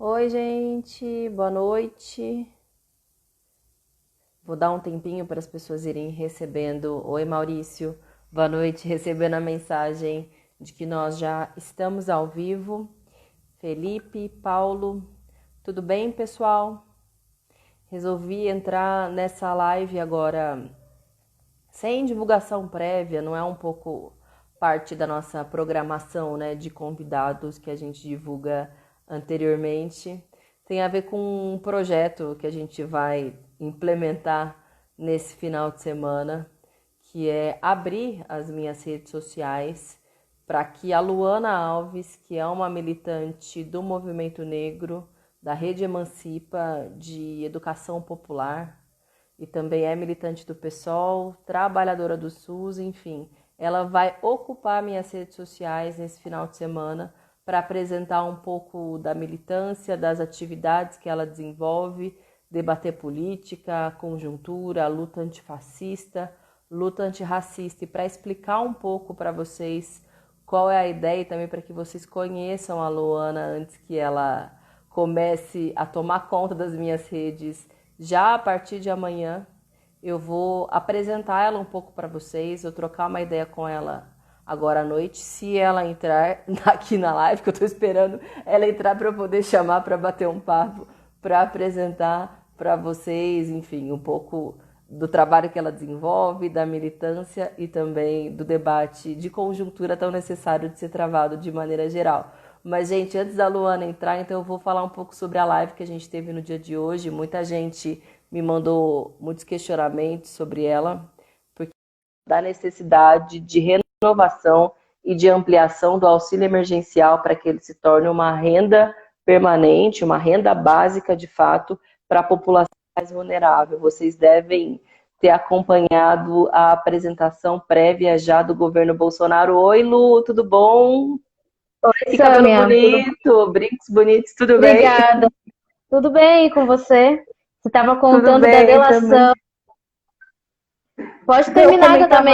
Oi, gente, boa noite. Vou dar um tempinho para as pessoas irem recebendo. Oi, Maurício, boa noite, recebendo a mensagem de que nós já estamos ao vivo. Felipe, Paulo, tudo bem, pessoal? Resolvi entrar nessa live agora sem divulgação prévia, não é um pouco parte da nossa programação, né, de convidados que a gente divulga anteriormente. Tem a ver com um projeto que a gente vai implementar nesse final de semana, que é abrir as minhas redes sociais para que a Luana Alves, que é uma militante do movimento negro, da Rede Emancipa de Educação Popular, e também é militante do PSOL, trabalhadora do SUS, enfim. Ela vai ocupar minhas redes sociais nesse final de semana para apresentar um pouco da militância, das atividades que ela desenvolve, debater política, conjuntura, luta antifascista, luta antirracista, e para explicar um pouco para vocês qual é a ideia e também para que vocês conheçam a Luana antes que ela comece a tomar conta das minhas redes. Já a partir de amanhã eu vou apresentar ela um pouco para vocês, eu trocar uma ideia com ela agora à noite, se ela entrar aqui na live, que eu estou esperando ela entrar para eu poder chamar para bater um papo, para apresentar para vocês, enfim, um pouco do trabalho que ela desenvolve, da militância e também do debate de conjuntura tão necessário de ser travado de maneira geral. Mas, gente, antes da Luana entrar, então eu vou falar um pouco sobre a live que a gente teve no dia de hoje. Muita gente me mandou muitos questionamentos sobre ela, porque da necessidade de renovação e de ampliação do auxílio emergencial para que ele se torne uma renda permanente, uma renda básica de fato para a população mais vulnerável. Vocês devem ter acompanhado a apresentação prévia já do governo Bolsonaro. Oi, Lu, tudo bom? Oi, Que cabelo Sâmia, bonito, brincos bonitos, tudo bem? obrigada. Tudo bem com você? Você estava Tudo contando da bem também. delação. Pode Eu terminar comentava,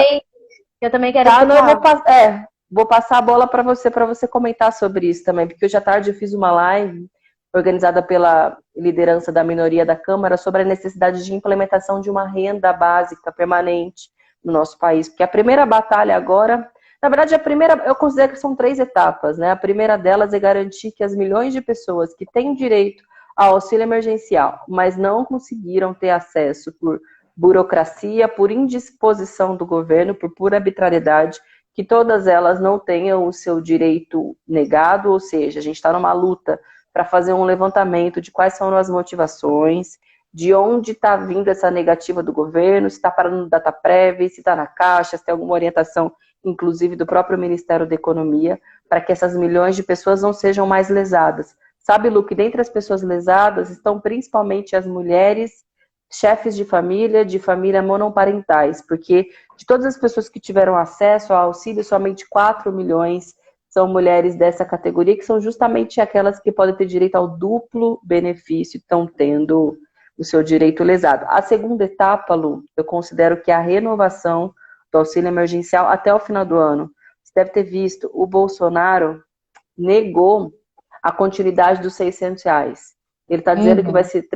que eu também quero tá? Não, eu escutar. vou passar a bola para você comentar sobre isso também, porque hoje à tarde eu fiz uma live organizada pela liderança da minoria da Câmara sobre a necessidade de implementação de uma renda básica permanente no nosso país, porque a primeira batalha agora, na verdade, a primeira, eu considero que são três etapas, né? A primeira delas é garantir que as milhões de pessoas que têm direito ao auxílio emergencial, mas não conseguiram ter acesso por burocracia, por indisposição do governo, por pura arbitrariedade, que todas elas não tenham o seu direito negado, ou seja, a gente está numa luta para fazer um levantamento de quais são as motivações, de onde está vindo essa negativa do governo, se está parando no Dataprev, se está na Caixa, se tem alguma orientação, inclusive do próprio Ministério da Economia, para que essas milhões de pessoas não sejam mais lesadas. Sabe, Lu, que dentre as pessoas lesadas estão principalmente as mulheres, chefes de família monoparentais, porque de todas as pessoas que tiveram acesso ao auxílio, somente 4 milhões são mulheres dessa categoria, que são justamente aquelas que podem ter direito ao duplo benefício, estão tendo o seu direito lesado. A segunda etapa, Lu, eu considero que é a renovação do auxílio emergencial até o final do ano. Você deve ter visto, o Bolsonaro negou a continuidade dos R$ 600. Ele está dizendo que vai Uhum. ser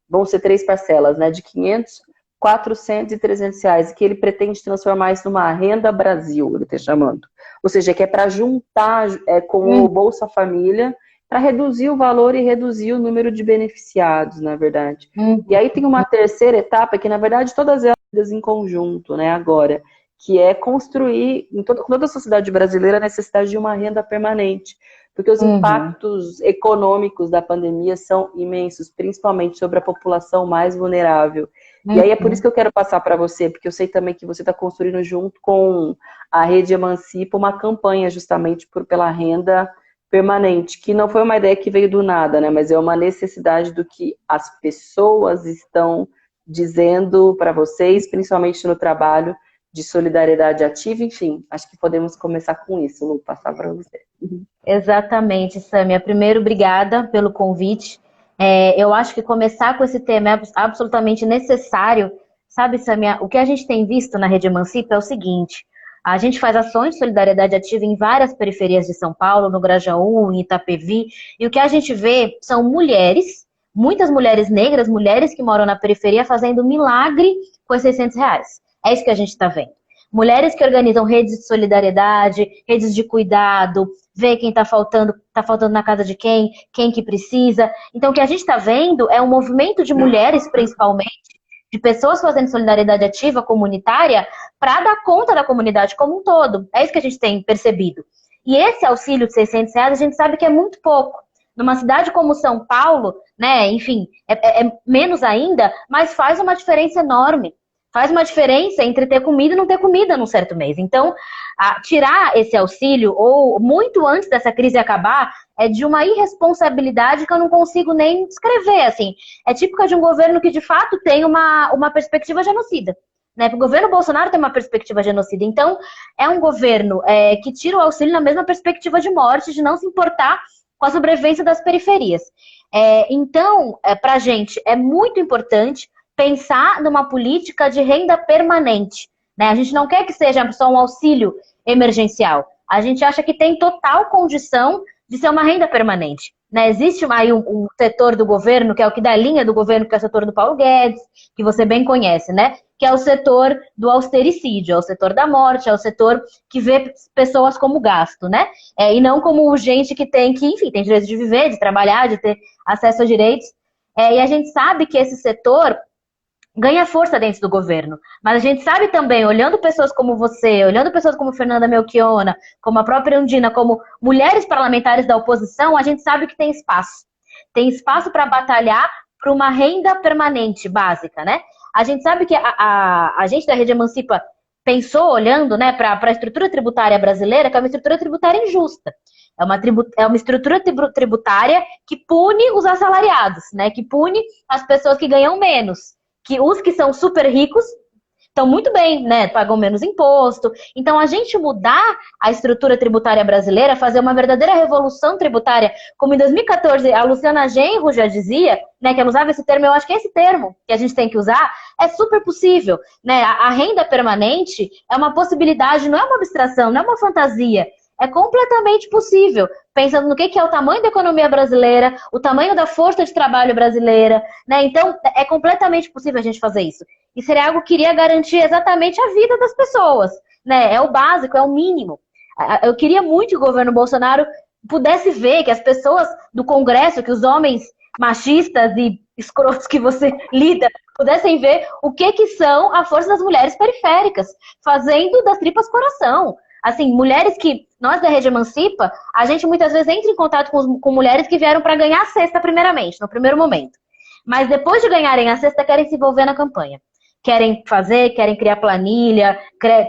vão ser três parcelas, né, de 500, 400 e R$ 300, e que ele pretende transformar isso numa renda Brasil, ele está chamando. Ou seja, que é para juntar com o Uhum. Bolsa Família, para reduzir o valor e reduzir o número de beneficiados, na verdade. E Uhum. aí tem uma terceira etapa, que na verdade todas elas em conjunto, né, agora, que é construir em toda a sociedade brasileira a necessidade de uma renda permanente, porque os Uhum. impactos econômicos da pandemia são imensos, principalmente sobre a população mais vulnerável. E aí é por isso Uhum. que eu quero passar para você, porque eu sei também que você está construindo junto com a Rede Emancipa uma campanha justamente pela renda permanente, que não foi uma ideia que veio do nada, né? Mas é uma necessidade do que as pessoas estão dizendo para vocês, principalmente no trabalho de solidariedade ativa, enfim, acho que podemos começar com isso, vou passar para você. Exatamente, Sâmia. Primeiro, obrigada pelo convite. Eu acho que começar com esse tema é absolutamente necessário. Sabe, Sâmia, o que a gente tem visto na Rede Emancipa é o seguinte: A gente faz ações de solidariedade ativa em várias periferias de São Paulo, no Grajaú, em Itapevi, e o que a gente vê são mulheres, muitas mulheres negras, mulheres que moram na periferia fazendo milagre com esses R$ 600. É isso que a gente está vendo. Mulheres que organizam redes de solidariedade, redes de cuidado, vê quem está faltando na casa de quem que precisa. Então, o que a gente está vendo é um movimento de mulheres, principalmente, de pessoas fazendo solidariedade ativa, comunitária, para dar conta da comunidade como um todo. É isso que a gente tem percebido. E esse auxílio de R$ 600, a gente sabe que é muito pouco. Numa cidade como São Paulo, né, enfim, é menos ainda, mas faz uma diferença enorme. Faz uma diferença entre ter comida e não ter comida num certo mês. Então, tirar esse auxílio, ou muito antes dessa crise acabar, é de uma irresponsabilidade que eu não consigo nem descrever, assim. É típica de um governo que, de fato, tem uma perspectiva genocida. Né? O governo Bolsonaro tem uma perspectiva genocida. Então, é um governo que tira o auxílio na mesma perspectiva de morte, de não se importar com a sobrevivência das periferias. Então, para a gente, é muito importante pensar numa política de renda permanente. Né? A gente não quer que seja só um auxílio emergencial. A gente acha que tem total condição de ser uma renda permanente. Né? Existe aí um setor do governo, que é o que dá linha do governo, que é o setor do Paulo Guedes, que você bem conhece, né? Que é o setor do austericídio, é o setor da morte, é o setor que vê pessoas como gasto, né? E não como gente que tem direito de viver, de trabalhar, de ter acesso a direitos. E a gente sabe que esse setor ganha força dentro do governo. Mas a gente sabe também, olhando pessoas como você, olhando pessoas como Fernanda Melchiona, como a própria Undina, como mulheres parlamentares da oposição, a gente sabe que tem espaço. Tem espaço para batalhar por uma renda permanente básica, né? A gente sabe que a gente da Rede Emancipa pensou, olhando, né, para a estrutura tributária brasileira, que é uma estrutura tributária injusta. É uma estrutura tributária que pune os assalariados, né? Que pune as pessoas que ganham menos. Que os que são super ricos estão muito bem, né? Pagam menos imposto. Então, a gente mudar a estrutura tributária brasileira, fazer uma verdadeira revolução tributária, como em 2014 a Luciana Genro já dizia, né? Que ela usava esse termo, eu acho que é esse termo que a gente tem que usar, é super possível, né? A renda permanente é uma possibilidade, não é uma abstração, não é uma fantasia. É completamente possível, pensando no que é o tamanho da economia brasileira, o tamanho da força de trabalho brasileira, né? Então, é completamente possível a gente fazer isso. E seria algo que iria garantir exatamente a vida das pessoas, né? É o básico, é o mínimo. Eu queria muito que o governo Bolsonaro pudesse ver que as pessoas do Congresso, que os homens machistas e escrotos que você lida, pudessem ver o que são a força das mulheres periféricas, fazendo das tripas coração. Assim, mulheres que, nós da Rede Emancipa, a gente muitas vezes entra em contato com mulheres que vieram para ganhar a cesta primeiramente, no primeiro momento. Mas depois de ganharem a cesta, querem se envolver na campanha. Querem fazer, querem criar planilha,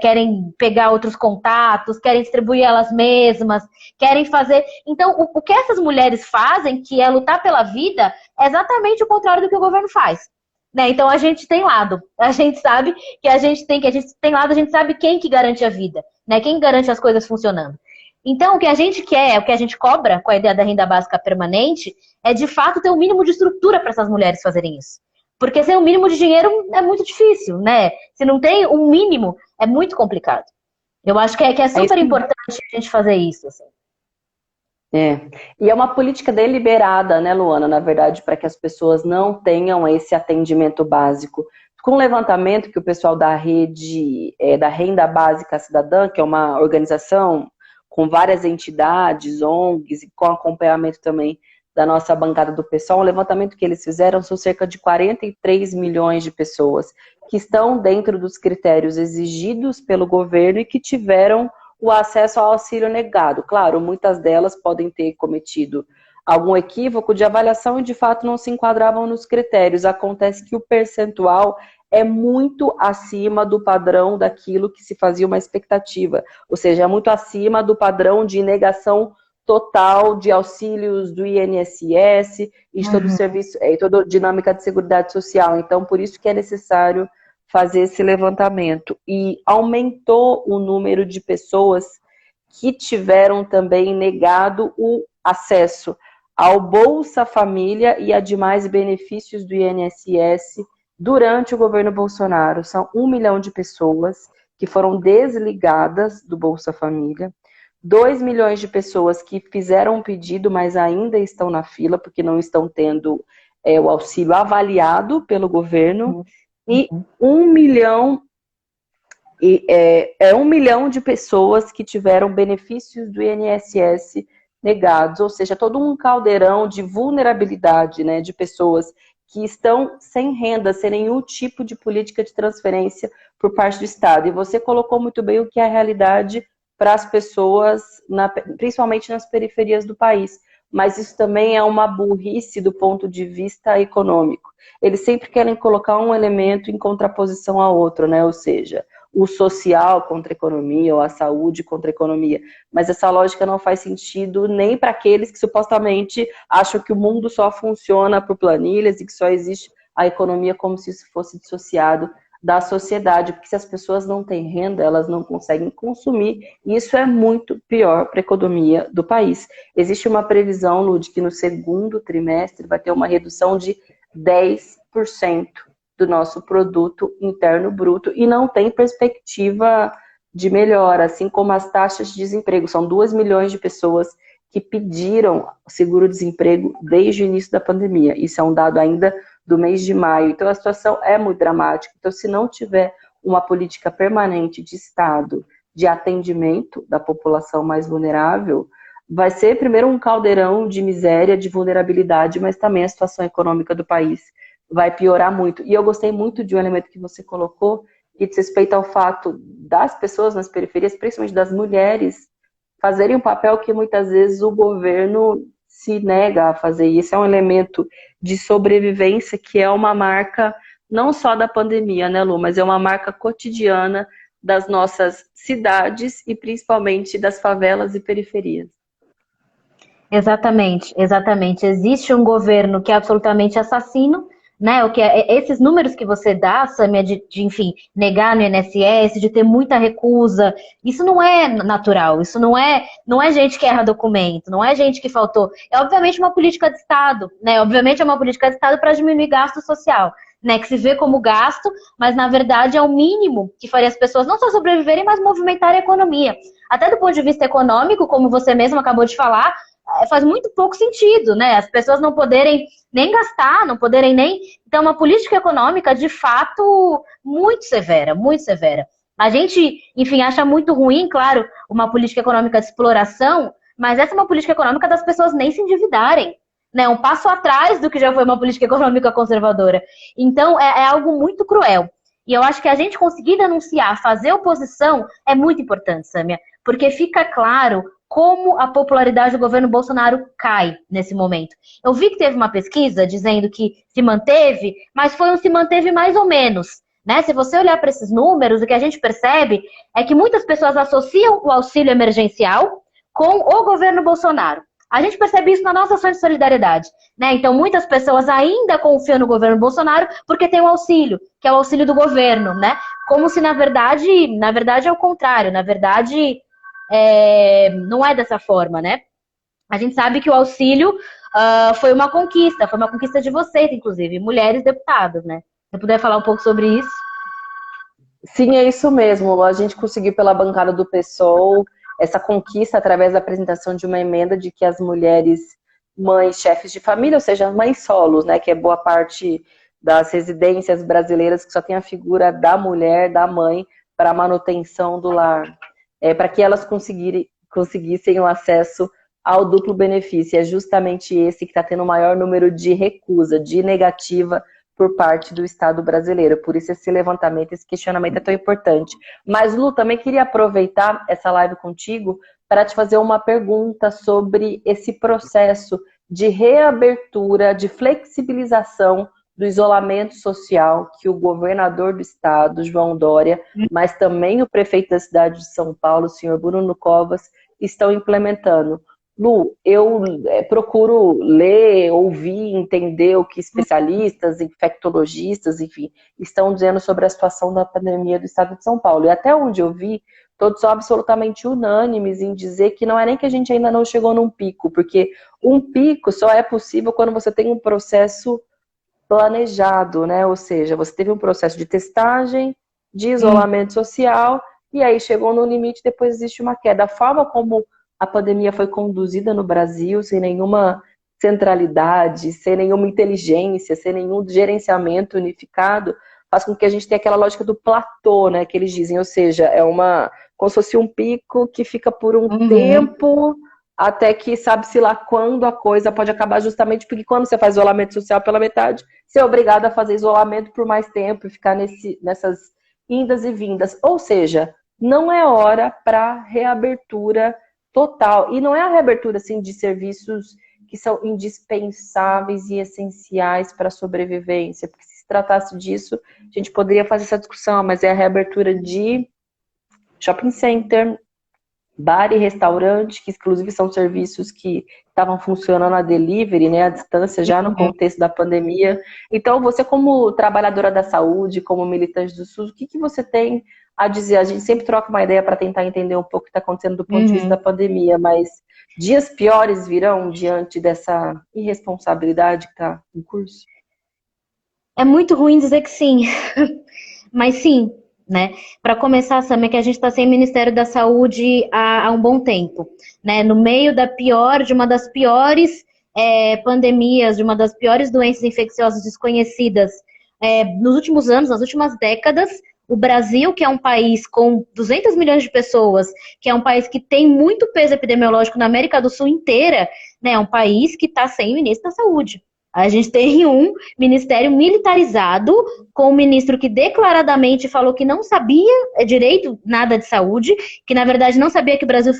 querem pegar outros contatos, querem distribuir elas mesmas, querem fazer... Então, o que essas mulheres fazem, que é lutar pela vida, é exatamente o contrário do que o governo faz. Né? Então a gente tem lado, a gente sabe que a gente tem lado, a gente sabe quem que garante a vida, né? Quem garante as coisas funcionando. Então o que a gente quer, o que a gente cobra com a ideia da renda básica permanente, é de fato ter um mínimo de estrutura para essas mulheres fazerem isso. Porque sem um mínimo de dinheiro é muito difícil, né? Se não tem um mínimo, é muito complicado. Eu acho que é super importante a gente fazer isso, assim. E é uma política deliberada, né, Luana, na verdade, para que as pessoas não tenham esse atendimento básico. Com o levantamento que o pessoal da rede, da Renda Básica Cidadã, que é uma organização com várias entidades, ONGs, e com acompanhamento também da nossa bancada do pessoal, o levantamento que eles fizeram são cerca de 43 milhões de pessoas que estão dentro dos critérios exigidos pelo governo e que tiveram o acesso ao auxílio negado. Claro, muitas delas podem ter cometido algum equívoco de avaliação e de fato não se enquadravam nos critérios. Acontece que o percentual é muito acima do padrão daquilo que se fazia uma expectativa, ou seja, é muito acima do padrão de negação total de auxílios do INSS e de todo o serviço, toda a dinâmica de seguridade social. Então, por isso que é necessário fazer esse levantamento. E aumentou o número de pessoas que tiveram também negado o acesso ao Bolsa Família e a demais benefícios do INSS durante o governo Bolsonaro. São 1 milhão de pessoas que foram desligadas do Bolsa Família, 2 milhões de pessoas que fizeram um pedido, mas ainda estão na fila, porque não estão tendo o auxílio avaliado pelo governo, e 1 milhão, 1 milhão de pessoas que tiveram benefícios do INSS negados, ou seja, todo um caldeirão de vulnerabilidade, né, de pessoas que estão sem renda, sem nenhum tipo de política de transferência por parte do Estado. E você colocou muito bem o que é a realidade para as pessoas, principalmente nas periferias do país. Mas isso também é uma burrice do ponto de vista econômico. Eles sempre querem colocar um elemento em contraposição ao outro, né? Ou seja, o social contra a economia, ou a saúde contra a economia. Mas essa lógica não faz sentido nem para aqueles que supostamente acham que o mundo só funciona por planilhas e que só existe a economia como se isso fosse dissociado da sociedade, porque se as pessoas não têm renda, elas não conseguem consumir, e isso é muito pior para a economia do país. Existe uma previsão, Lud, que no segundo trimestre vai ter uma redução de 10% do nosso produto interno bruto e não tem perspectiva de melhora, assim como as taxas de desemprego. São 2 milhões de pessoas que pediram seguro-desemprego desde o início da pandemia. Isso é um dado ainda do mês de maio. Então a situação é muito dramática. Então, se não tiver uma política permanente de Estado de atendimento da população mais vulnerável, vai ser primeiro um caldeirão de miséria, de vulnerabilidade, mas também a situação econômica do país vai piorar muito. E eu gostei muito de um elemento que você colocou, que diz respeito ao fato das pessoas nas periferias, principalmente das mulheres, fazerem um papel que muitas vezes o governo se nega a fazer. E esse é um elemento de sobrevivência que é uma marca não só da pandemia, né, Lu, mas é uma marca cotidiana das nossas cidades e principalmente das favelas e periferias. Exatamente, exatamente. Existe um governo que é absolutamente assassino, né? O que esses números que você dá, Samia, enfim, negar no INSS, de ter muita recusa, isso não é natural, isso não é gente que erra documento, não é gente que faltou. É obviamente uma política de Estado, né? Obviamente é uma política de Estado para diminuir gasto social, né? Que se vê como gasto, mas na verdade é o mínimo que faria as pessoas não só sobreviverem, mas movimentar a economia. Até do ponto de vista econômico, como você mesmo acabou de falar, faz muito pouco sentido, né? As pessoas não poderem nem gastar, não poderem nem... Então, uma política econômica, de fato, muito severa, muito severa. A gente, enfim, acha muito ruim, claro, uma política econômica de exploração, mas essa é uma política econômica das pessoas nem se endividarem, né? Um passo atrás do que já foi uma política econômica conservadora. Então, é algo muito cruel. E eu acho que a gente conseguir denunciar, fazer oposição, é muito importante, Samia, porque fica claro como a popularidade do governo Bolsonaro cai nesse momento. Eu vi que teve uma pesquisa dizendo que se manteve, mas foi um se manteve mais ou menos, né? Se você olhar para esses números, o que a gente percebe é que muitas pessoas associam o auxílio emergencial com o governo Bolsonaro. A gente percebe isso na nossa ação de solidariedade, né? Então, muitas pessoas ainda confiam no governo Bolsonaro porque tem o auxílio, que é o auxílio do governo, né? Como se, na verdade é o contrário. Na verdade, não é dessa forma, né? A gente sabe que o auxílio foi uma conquista de vocês, inclusive, mulheres deputadas, né? Se puder falar um pouco sobre isso. Sim, é isso mesmo. A gente conseguiu pela bancada do PSOL essa conquista através da apresentação de uma emenda de que as mulheres mães, chefes de família, ou seja, mães solos, né, que é boa parte das residências brasileiras que só tem a figura da mulher, da mãe, para a manutenção do lar, para que elas conseguissem o acesso ao duplo benefício. É justamente esse que está tendo o maior número de recusa, de negativa por parte do Estado brasileiro. Por isso esse levantamento, esse questionamento é tão importante. Mas, Lu, também queria aproveitar essa live contigo para te fazer uma pergunta sobre esse processo de reabertura, de flexibilização do isolamento social que o governador do estado, João Dória, mas também o prefeito da cidade de São Paulo, o senhor Bruno Covas, estão implementando. Lu, eu procuro ler, ouvir, entender o que especialistas, infectologistas, enfim, estão dizendo sobre a situação da pandemia do estado de São Paulo. E até onde eu vi, todos são absolutamente unânimes em dizer que não é nem que a gente ainda não chegou num pico, porque um pico só é possível quando você tem um processo planejado, né? Ou seja, você teve um processo de testagem, de isolamento social e aí chegou no limite, depois existe uma queda. A forma como a pandemia foi conduzida no Brasil, sem nenhuma centralidade, sem nenhuma inteligência, sem nenhum gerenciamento unificado, faz com que a gente tenha aquela lógica do platô, né, que eles dizem, ou seja, como se fosse um pico que fica por um tempo, até que sabe-se lá quando a coisa pode acabar, justamente porque quando você faz isolamento social pela metade, você é obrigado a fazer isolamento por mais tempo e ficar nessas indas e vindas. Ou seja, não é hora para reabertura total. E não é a reabertura assim, de serviços que são indispensáveis e essenciais para a sobrevivência, porque se tratasse disso, a gente poderia fazer essa discussão, mas é a reabertura de shopping center, bar e restaurante, que inclusive são serviços que estavam funcionando a delivery, né, à distância, já no contexto da pandemia. Então, você como trabalhadora da saúde, como militante do SUS, o que você tem a dizer? A gente sempre troca uma ideia para tentar entender um pouco o que está acontecendo do ponto de vista da pandemia, mas dias piores virão diante dessa irresponsabilidade que está em curso? É muito ruim dizer que sim, mas sim, né? Para começar, Sam, é que a gente está sem Ministério da Saúde há um bom tempo, né? No meio de uma das piores pandemias, de uma das piores doenças infecciosas desconhecidas nos últimos anos, nas últimas décadas, o Brasil, que é um país com 200 milhões de pessoas, que é um país que tem muito peso epidemiológico na América do Sul inteira, né? É um país que está sem o ministro da Saúde. A gente tem um ministério militarizado, com um ministro que declaradamente falou que não sabia direito nada de saúde, que na verdade não sabia que o Brasil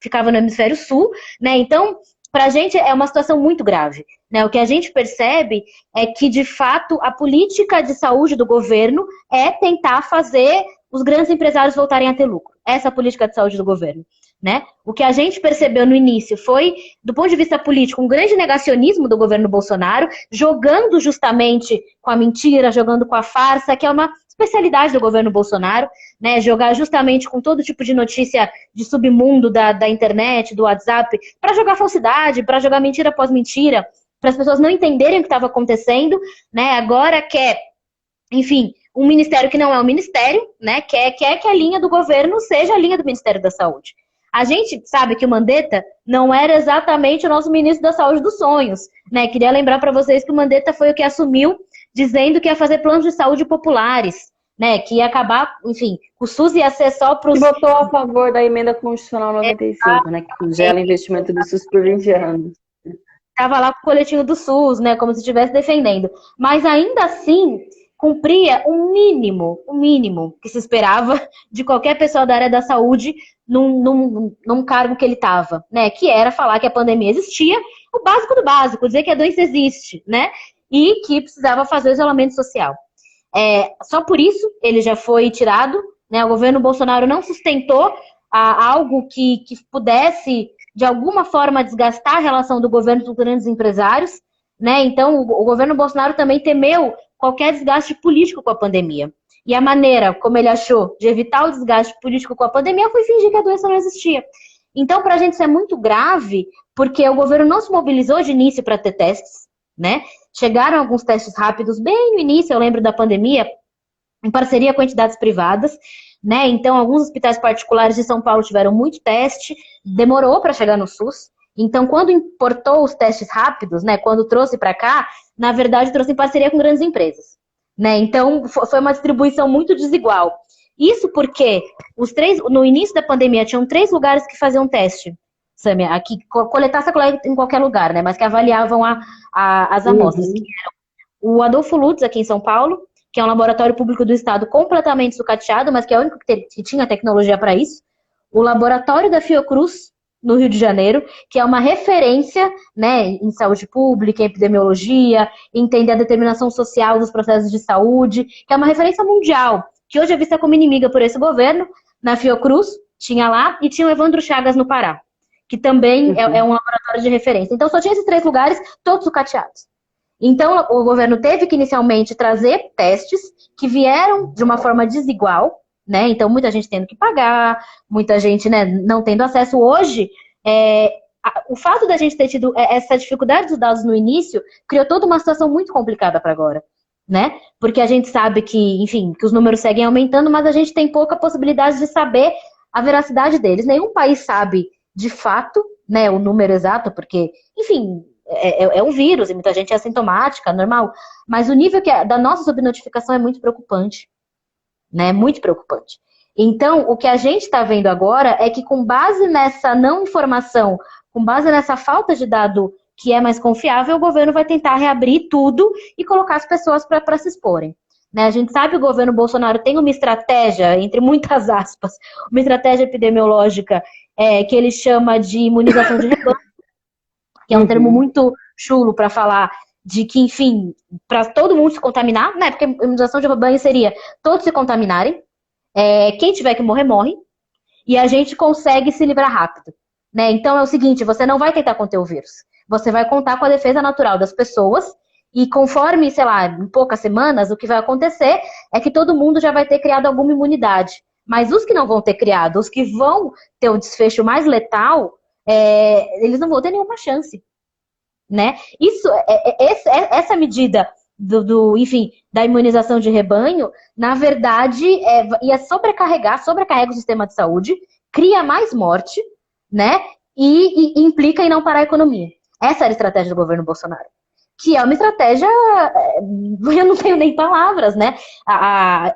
ficava no hemisfério sul, né? Então, para a gente é uma situação muito grave, né? O que a gente percebe é que, de fato, a política de saúde do governo é tentar fazer os grandes empresários voltarem a ter lucro. Essa é a política de saúde do governo. Né? O que a gente percebeu no início foi, do ponto de vista político, um grande negacionismo do governo Bolsonaro, jogando justamente com a mentira, jogando com a farsa, que é uma especialidade do governo Bolsonaro, né? Jogar justamente com todo tipo de notícia de submundo da internet, do WhatsApp, para jogar falsidade, para jogar mentira após mentira, para as pessoas não entenderem o que estava acontecendo, né? Agora quer, enfim, um ministério que não é um ministério, né? Quer que a linha do governo seja a linha do Ministério da Saúde. A gente sabe que o Mandetta não era exatamente o nosso ministro da Saúde dos sonhos, né? Queria lembrar para vocês que o Mandetta foi o que assumiu dizendo que ia fazer planos de saúde populares, né? Que ia acabar, enfim, o SUS ia ser só para os... E votou a favor da emenda constitucional 95, né? Que congela investimento do SUS por 20 anos. Estava lá com o coletinho do SUS, né? Como se estivesse defendendo. Mas ainda assim, cumpria o mínimo que se esperava de qualquer pessoa da área da saúde num cargo que ele estava, né? Que era falar que a pandemia existia, o básico do básico, dizer que a doença existe, né? E que precisava fazer o isolamento social. Só por isso ele já foi tirado, né? O governo Bolsonaro não sustentou algo que pudesse, de alguma forma, desgastar a relação do governo com os grandes empresários, né? Então, o governo Bolsonaro também temeu qualquer desgaste político com a pandemia. E a maneira como ele achou de evitar o desgaste político com a pandemia foi fingir que a doença não existia. Então, para a gente isso é muito grave, porque o governo não se mobilizou de início para ter testes, né? Chegaram alguns testes rápidos bem no início, eu lembro da pandemia, em parceria com entidades privadas, né? Então, alguns hospitais particulares de São Paulo tiveram muito teste, demorou para chegar no SUS. Então, quando importou os testes rápidos, né? Quando trouxe para cá, na verdade, trouxe em parceria com grandes empresas, né? Então, foi uma distribuição muito desigual. Isso porque no início da pandemia, tinham 3 lugares que faziam teste, Sâmia, aqui, coletasse a coleta em qualquer lugar, né? Mas que avaliavam as amostras. Que eram o Adolfo Lutz, aqui em São Paulo, que é um laboratório público do estado completamente sucateado, mas que é o único que tinha tecnologia para isso. O laboratório da Fiocruz, no Rio de Janeiro, que é uma referência, né, em saúde pública, em epidemiologia, em entender a determinação social dos processos de saúde, que é uma referência mundial, que hoje é vista como inimiga por esse governo. Na Fiocruz, tinha lá, e tinha o Evandro Chagas no Pará, que também é um laboratório de referência. Então, só tinha esses 3 lugares, todos sucateados. Então, o governo teve que, inicialmente, trazer testes que vieram de uma forma desigual, né? Então, muita gente tendo que pagar, muita gente, né, não tendo acesso. Hoje, o fato da gente ter tido essa dificuldade dos dados no início criou toda uma situação muito complicada para agora, né? Porque a gente sabe que, enfim, que os números seguem aumentando, mas a gente tem pouca possibilidade de saber a veracidade deles. Nenhum país sabe, de fato, né, o número exato, porque, enfim, é um vírus e muita gente é assintomática, normal. Mas o nível da nossa subnotificação é muito preocupante, né? Muito preocupante. Então, o que a gente está vendo agora é que, com base nessa não informação, com base nessa falta de dado que é mais confiável, o governo vai tentar reabrir tudo e colocar as pessoas para se exporem. Né? A gente sabe que o governo Bolsonaro tem uma estratégia, entre muitas aspas, uma estratégia epidemiológica que ele chama de imunização de rebanho, que é um termo muito chulo para falar de que, enfim, para todo mundo se contaminar, né? Porque imunização de rebanho seria todos se contaminarem, quem tiver que morrer, morre, e a gente consegue se livrar rápido. Né? Então é o seguinte, você não vai tentar conter o vírus, você vai contar com a defesa natural das pessoas, e conforme, sei lá, em poucas semanas, o que vai acontecer é que todo mundo já vai ter criado alguma imunidade. Mas os que não vão ter criado, os que vão ter o desfecho mais letal, eles não vão ter nenhuma chance. Né? Essa medida enfim, da imunização de rebanho, na verdade, ia sobrecarrega o sistema de saúde, cria mais morte, né? E implica em não parar a economia. Essa era a estratégia do governo Bolsonaro. Que é uma estratégia, eu não tenho nem palavras, né?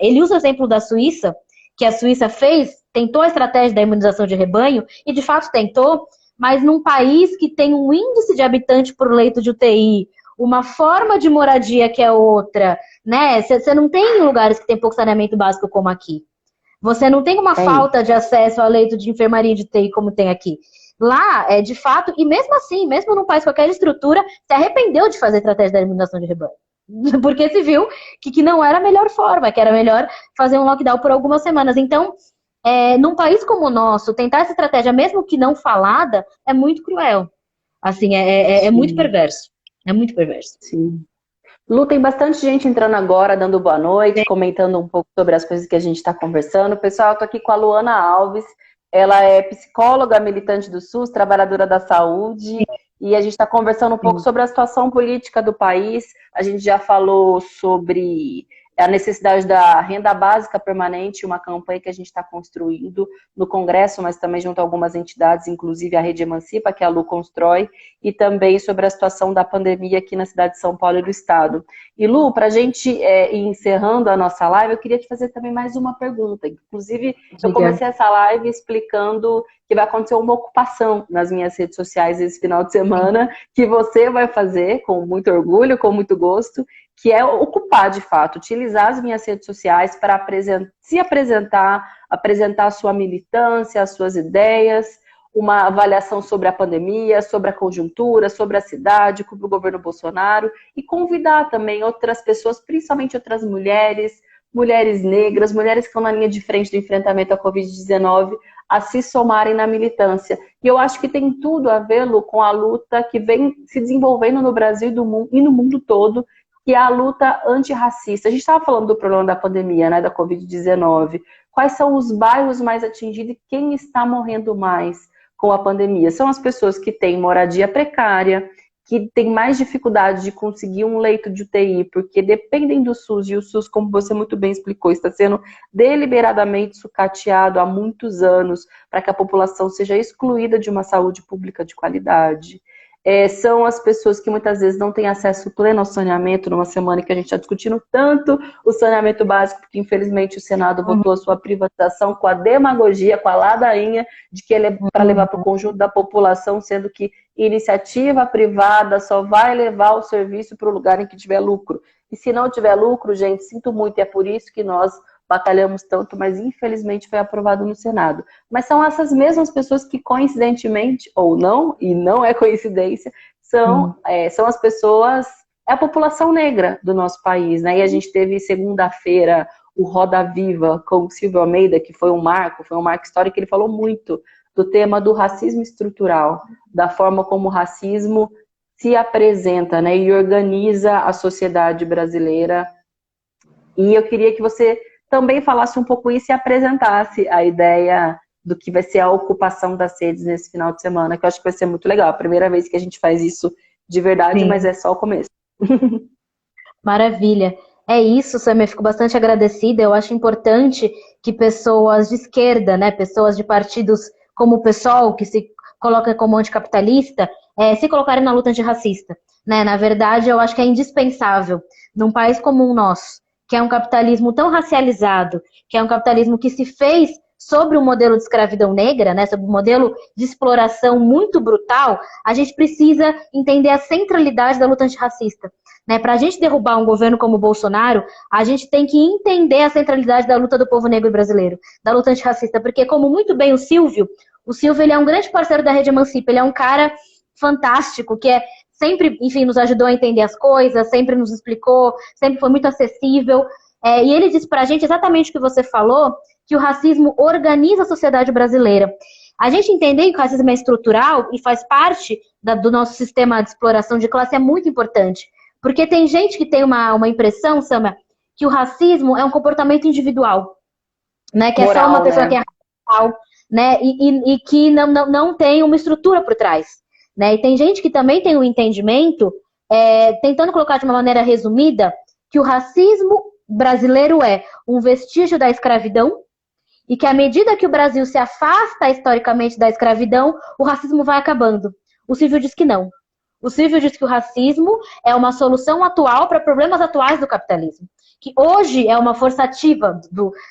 Ele usa o exemplo da Suíça, que a Suíça tentou a estratégia da imunização de rebanho, e de fato tentou, mas num país que tem um índice de habitante por leito de UTI, uma forma de moradia que é outra, né? Você não tem lugares que tem pouco saneamento básico como aqui. Você não tem uma falta de acesso a leito de enfermaria de UTI como tem aqui. Lá, de fato, e mesmo assim, mesmo num país com qualquer estrutura, se arrependeu de fazer a estratégia da imunização de rebanho. Porque se viu que não era a melhor forma, que era melhor fazer um lockdown por algumas semanas. Então, num país como o nosso, tentar essa estratégia, mesmo que não falada, é muito cruel. Assim, é muito perverso. É muito perverso. Sim. Lu, tem bastante gente entrando agora, dando boa noite, comentando um pouco sobre as coisas que a gente está conversando. Pessoal, eu tô aqui com a Luana Alves. Ela é psicóloga, militante do SUS, trabalhadora da saúde. E a gente está conversando um pouco sobre a situação política do país. A gente já falou sobre a necessidade da renda básica permanente, uma campanha que a gente está construindo no Congresso, mas também junto a algumas entidades, inclusive a Rede Emancipa, que a Lu constrói, e também sobre a situação da pandemia aqui na cidade de São Paulo e do Estado. E Lu, para a gente ir encerrando a nossa live, eu queria te fazer também mais uma pergunta. Inclusive, eu comecei essa live explicando que vai acontecer uma ocupação nas minhas redes sociais esse final de semana, que você vai fazer com muito orgulho, com muito gosto, que é ocupar, de fato, utilizar as minhas redes sociais para se apresentar a sua militância, as suas ideias, uma avaliação sobre a pandemia, sobre a conjuntura, sobre a cidade, sobre o governo Bolsonaro, e convidar também outras pessoas, principalmente outras mulheres negras, mulheres que estão na linha de frente do enfrentamento à Covid-19, a se somarem na militância. E eu acho que tem tudo a ver, Lu, com a luta que vem se desenvolvendo no Brasil e no mundo todo, que é a luta antirracista. A gente estava falando do problema da pandemia, né, da Covid-19. Quais são os bairros mais atingidos e quem está morrendo mais com a pandemia? São as pessoas que têm moradia precária, que têm mais dificuldade de conseguir um leito de UTI, porque dependem do SUS, e o SUS, como você muito bem explicou, está sendo deliberadamente sucateado há muitos anos para que a população seja excluída de uma saúde pública de qualidade. São as pessoas que muitas vezes não têm acesso pleno ao saneamento, numa semana que a gente está discutindo tanto o saneamento básico, porque infelizmente o Senado votou a sua privatização com a demagogia, com a ladainha de que ele é para levar para o conjunto da população, sendo que iniciativa privada só vai levar o serviço para o lugar em que tiver lucro. E se não tiver lucro, gente, sinto muito, e é por isso que nós batalhamos tanto, mas infelizmente foi aprovado no Senado. Mas são essas mesmas pessoas que, coincidentemente, ou não, e não é coincidência, são as pessoas, é a população negra do nosso país, né? E a gente teve segunda-feira o Roda Viva com o Silvio Almeida, que foi um marco histórico, ele falou muito do tema do racismo estrutural, da forma como o racismo se apresenta, né, e organiza a sociedade brasileira. E eu queria que você também falasse um pouco isso e apresentasse a ideia do que vai ser a ocupação das redes nesse final de semana, que eu acho que vai ser muito legal. A primeira vez que a gente faz isso de verdade, Sim. Mas é só o começo. Maravilha. É isso, Samia, eu fico bastante agradecida. Eu acho importante que pessoas de esquerda, né, pessoas de partidos como o PSOL, que se coloca como anticapitalista, se colocarem na luta antirracista. Né? Na verdade, eu acho que é indispensável, num país como o nosso, que é um capitalismo tão racializado, que é um capitalismo que se fez sobre o modelo de escravidão negra, né, sobre o modelo de exploração muito brutal, a gente precisa entender a centralidade da luta antirracista. Né? Para a gente derrubar um governo como o Bolsonaro, a gente tem que entender a centralidade da luta do povo negro brasileiro, da luta antirracista, porque como muito bem o Silvio ele é um grande parceiro da Rede Emancipa, ele é um cara fantástico, que sempre, enfim, nos ajudou a entender as coisas, sempre nos explicou, sempre foi muito acessível, e ele disse pra gente exatamente o que você falou, que o racismo organiza a sociedade brasileira. A gente entender que o racismo é estrutural e faz parte do nosso sistema de exploração de classe é muito importante. Porque tem gente que tem uma impressão, Sama, que o racismo é um comportamento individual, né? Que moral, é só uma pessoa, né, que é radical, né? E que não tem uma estrutura por trás. Né? E tem gente que também tem um entendimento, tentando colocar de uma maneira resumida, que o racismo brasileiro é um vestígio da escravidão e que à medida que o Brasil se afasta historicamente da escravidão, o racismo vai acabando. O Silvio diz que não. O Silvio diz que o racismo é uma solução atual para problemas atuais do capitalismo, que hoje é uma força ativa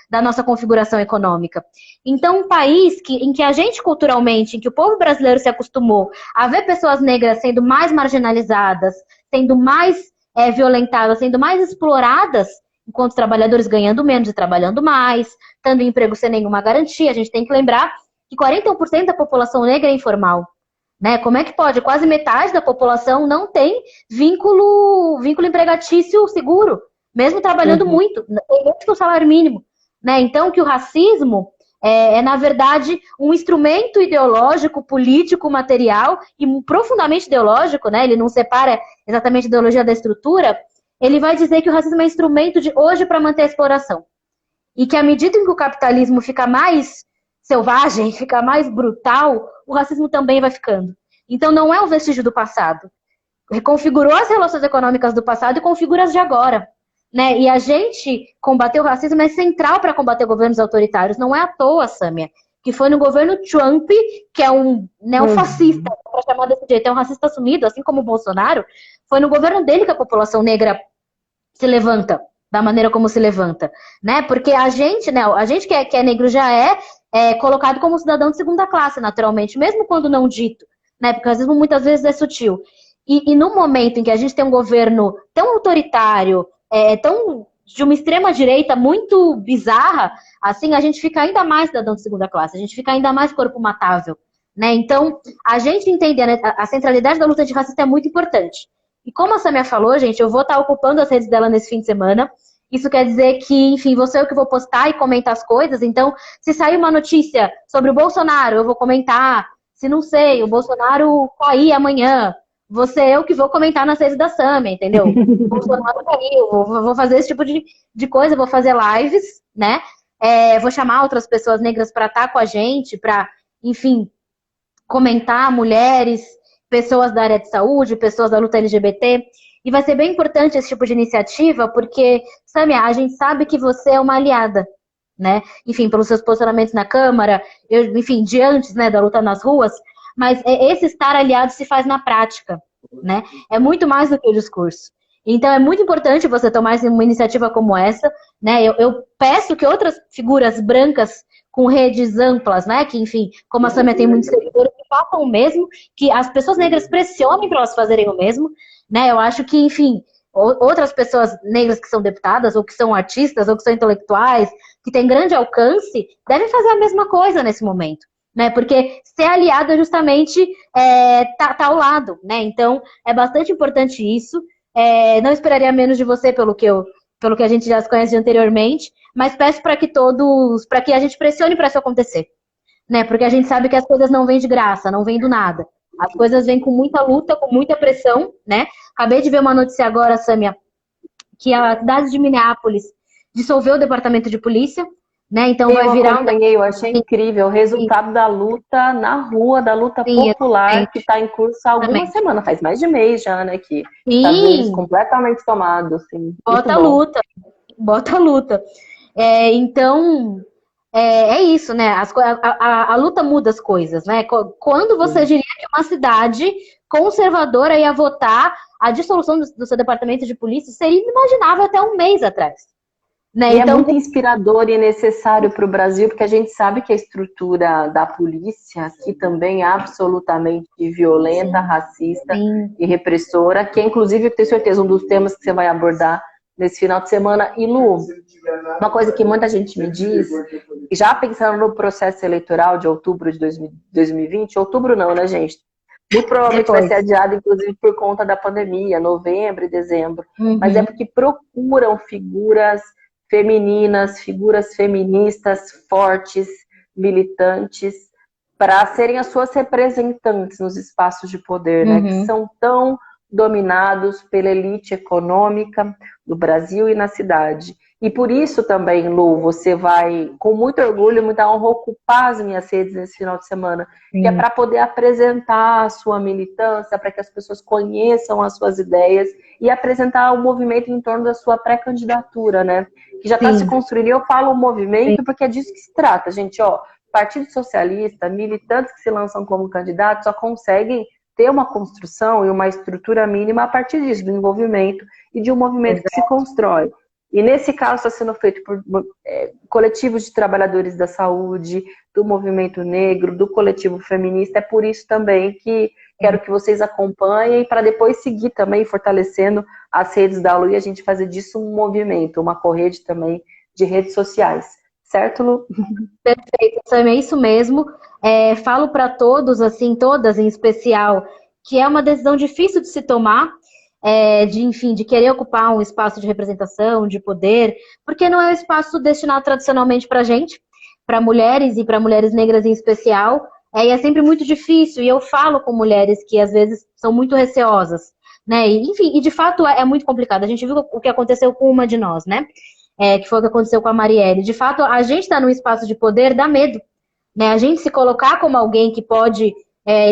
da nossa configuração econômica. Então, um país em que a gente culturalmente, em que o povo brasileiro se acostumou a ver pessoas negras sendo mais marginalizadas, sendo mais violentadas, sendo mais exploradas, enquanto os trabalhadores ganhando menos e trabalhando mais, tendo emprego sem nenhuma garantia, a gente tem que lembrar que 41% da população negra é informal. Né? Como é que pode? Quase metade da população não tem vínculo empregatício seguro, mesmo trabalhando muito, tem muito que o salário mínimo. Né? Então, que o racismo na verdade, um instrumento ideológico, político, material e profundamente ideológico, né? Ele não separa exatamente a ideologia da estrutura, ele vai dizer que o racismo é instrumento de hoje para manter a exploração. E que à medida em que o capitalismo fica mais selvagem, fica mais brutal, o racismo também vai ficando. Então não é um vestígio do passado. Reconfigurou as relações econômicas do passado e configura as de agora. Né? E a gente combater o racismo é central para combater governos autoritários. Não é à toa, Sâmia, que foi no governo Trump, que é um neofascista, para chamar desse jeito, é um racista assumido, assim como o Bolsonaro, foi no governo dele que a população negra se levanta, da maneira como se levanta. Né? Porque a gente que é negro já é colocado como cidadão de segunda classe, naturalmente, mesmo quando não dito. Né? Porque o racismo muitas vezes é sutil. E no momento em que a gente tem um governo tão autoritário, tão de uma extrema-direita muito bizarra, assim, a gente fica ainda mais cidadão de segunda classe, a gente fica ainda mais corpo matável. Né? Então, a gente entender, né, a centralidade da luta antirracista é muito importante. E como a Samia falou, gente, eu vou estar ocupando as redes dela nesse fim de semana. Isso quer dizer que, enfim, vou ser eu que vou postar e comentar as coisas. Então, se sair uma notícia sobre o Bolsonaro, eu vou comentar. Se não sei, o Bolsonaro cair amanhã, vou ser eu que vou comentar nas redes da Samia, entendeu? O Bolsonaro caiu, vou fazer esse tipo de coisa, vou fazer lives, né? Vou chamar outras pessoas negras para estar com a gente, para, enfim, comentar, mulheres, pessoas da área de saúde, pessoas da luta LGBT. E vai ser bem importante esse tipo de iniciativa, porque, Samia, a gente sabe que você é uma aliada, né? Enfim, pelos seus posicionamentos na Câmara, enfim, de antes, né, da luta nas ruas, mas esse estar aliado se faz na prática, né? É muito mais do que o discurso. Então é muito importante você tomar uma iniciativa como essa, né? Eu peço que outras figuras brancas com redes amplas, né? Que, enfim, como a Samia tem muitos seguidores, que façam o mesmo, que as pessoas negras pressionem para elas fazerem o mesmo, né? Eu acho que, enfim, outras pessoas negras que são deputadas, ou que são artistas, ou que são intelectuais, que têm grande alcance, devem fazer a mesma coisa nesse momento. Né, porque ser aliado é justamente tá ao lado, né? Então é bastante importante isso. Não esperaria menos de você pelo que a gente já se conhece anteriormente, mas peço para que a gente pressione para isso acontecer, né? Porque a gente sabe que as coisas não vêm de graça, não vêm do nada. As coisas vêm com muita luta, com muita pressão, né? Acabei de ver uma notícia agora, Samia, que a cidade de Minneapolis dissolveu o departamento de polícia, né? Então vai virar eu achei incrível o resultado da luta na rua, da luta popular que está em curso há algumas semanas, faz mais de mês já, né? Que Estados Unidos completamente tomado, assim. Bota a luta, bota a luta. Então, é isso, né? A luta muda as coisas, né? Quando você diria que uma cidade conservadora ia votar a dissolução do seu departamento de polícia, seria inimaginável até um mês atrás. Né? E então, é muito inspirador e necessário para o Brasil, porque a gente sabe que a estrutura da polícia aqui também é absolutamente violenta, racista e repressora, que é, inclusive, eu tenho certeza, um dos temas que você vai abordar nesse final de semana. E, Lu, uma coisa que muita gente me diz, já pensando no processo eleitoral de outubro de 2020, outubro não, né, gente? Muito provavelmente vai ser adiado, inclusive, por conta da pandemia, novembro e dezembro. Mas é porque procuram figuras femininas, figuras feministas fortes, militantes, para serem as suas representantes nos espaços de poder, né, que são tão dominados pela elite econômica do Brasil e na cidade. E por isso também, Lu, você vai, com muito orgulho, muita honra, ocupar as minhas redes nesse final de semana, que é para poder apresentar a sua militância, para que as pessoas conheçam as suas ideias e apresentar o movimento em torno da sua pré-candidatura, né? Que já está se construindo. E eu falo o movimento porque é disso que se trata, gente. Ó, Partido Socialista, militantes que se lançam como candidatos só conseguem ter uma construção e uma estrutura mínima a partir disso, do envolvimento e de um movimento que se constrói. E nesse caso está sendo feito por coletivos de trabalhadores da saúde, do movimento negro, do coletivo feminista. É por isso também que quero que vocês acompanhem para depois seguir também fortalecendo as redes da Lu e a gente fazer disso um movimento, uma corrente também de redes sociais. Certo, Lu? Perfeito, Sam, é isso mesmo. Falo para todos, assim, todas em especial, que é uma decisão difícil de se tomar, de querer ocupar um espaço de representação, de poder, porque não é um espaço destinado tradicionalmente para gente, para mulheres e para mulheres negras em especial, e é sempre muito difícil, e eu falo com mulheres que às vezes são muito receosas, né, e de fato é muito complicado. A gente viu o que aconteceu com uma de nós, né, que foi o que aconteceu com a Marielle. De fato, a gente está num espaço de poder, dá medo, né, a gente se colocar como alguém que pode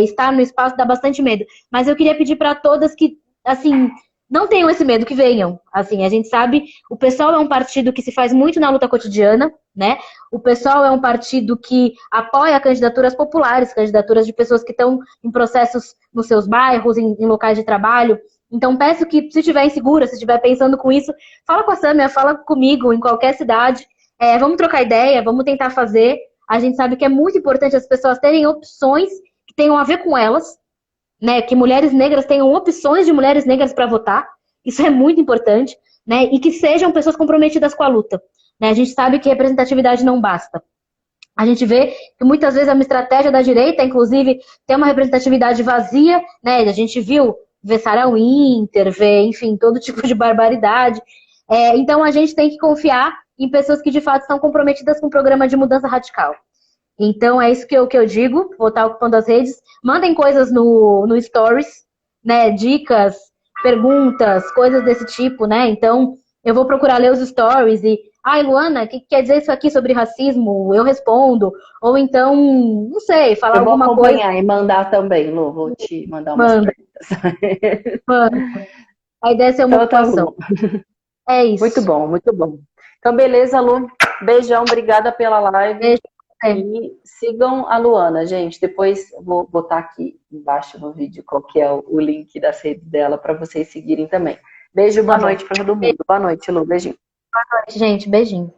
estar no espaço dá bastante medo, mas eu queria pedir para todas que, assim, não tenham esse medo, que venham. Assim, a gente sabe, o PSOL é um partido que se faz muito na luta cotidiana, né? O PSOL é um partido que apoia candidaturas populares, candidaturas de pessoas que estão em processos nos seus bairros, em locais de trabalho. Então, peço que, se estiver insegura, se estiver pensando com isso, fala com a Sâmia, fala comigo, em qualquer cidade. Vamos trocar ideia, vamos tentar fazer. A gente sabe que é muito importante as pessoas terem opções que tenham a ver com elas, né, que mulheres negras tenham opções de mulheres negras para votar, isso é muito importante, né, e que sejam pessoas comprometidas com a luta. Né, a gente sabe que representatividade não basta. A gente vê que muitas vezes é uma estratégia da direita, inclusive, ter uma representatividade vazia, né, a gente viu ver Sarah Winter, ver, enfim, todo tipo de barbaridade. Então a gente tem que confiar em pessoas que de fato estão comprometidas com o programa de mudança radical. Então, é isso que eu digo, vou estar ocupando as redes. Mandem coisas no Stories, né? Dicas, perguntas, coisas desse tipo, né? Então, eu vou procurar ler os Stories e... Luana, o que quer dizer isso aqui sobre racismo? Eu respondo. Ou então, não sei, falar alguma coisa. Eu vou acompanhar e mandar também, Lu. Vou te mandar umas perguntas. Manda. A ideia é ser uma ocupação. É isso. Muito bom, muito bom. Então, beleza, Lu. Beijão, obrigada pela live. Beijo. E sigam a Luana, gente. Depois eu vou botar aqui embaixo no vídeo qual que é o link das redes dela para vocês seguirem também. Beijo, boa noite para todo mundo. Boa noite, Lu. Beijinho. Boa noite, gente. Beijinho.